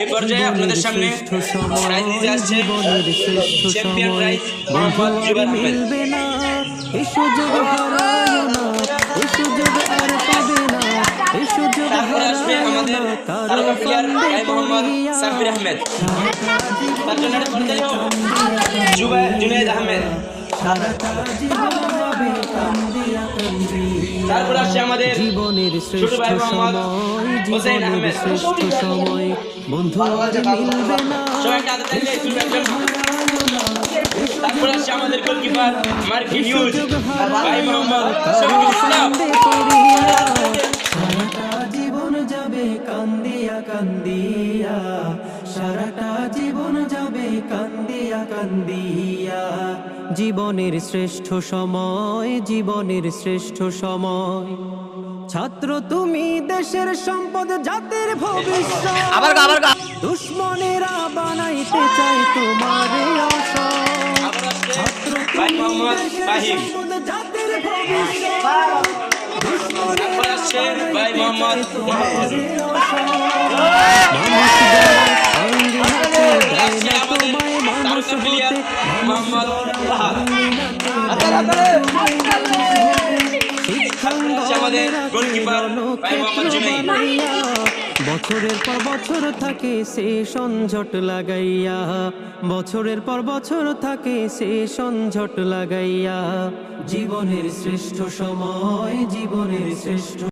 এই পর্যায়ে আপনাদের সামনে প্রাইজ নিতে আসছে চ্যাম্পিয়ন প্রাইজ মোহাম্মদ জুবাইর আহমেদ। তারপরে আসবে আমাদের তারকা প্লেয়ার ভাই মোহাম্মদ সাব্বির আহমেদ, তার জন্য জুনায়েদ আহমেদ। তারপর আসছে আমাদের ছোট ভাই মোহাম্মদ হোসেন আহমেদ। তারপর আসছে আমাদের গোলকিপার মার্কিন নিউজ ভাই মোহাম্মদ শফিকুল ইসলাম। জীবন যাবে কান্দিয়া কান্দিয়া, সারাটা জীবন যাবে কান্দিয়া কান্দিয়া। জীবনের শ্রেষ্ঠ সময়, জীবনের শ্রেষ্ঠ সময়। ছাত্র তুমি দেশের সম্পদ, জাতির ভবিষ্যৎ। দুশ্মনেরা বানাইতে চায় তোমার অসৎ। ছাত্র ভাই মোহাম্মদ ফাহিম। জাতির ভবিষ্যৎ। তারপর আসছে ভাই মোহাম্মদ বছরের পর বছর থাকে সে সংঝট লাগাইয়া, বছরের পর বছর থাকে সে সংঝট লাগাইয়া। জীবনের শ্রেষ্ঠ সময়, জীবনের শ্রেষ্ঠ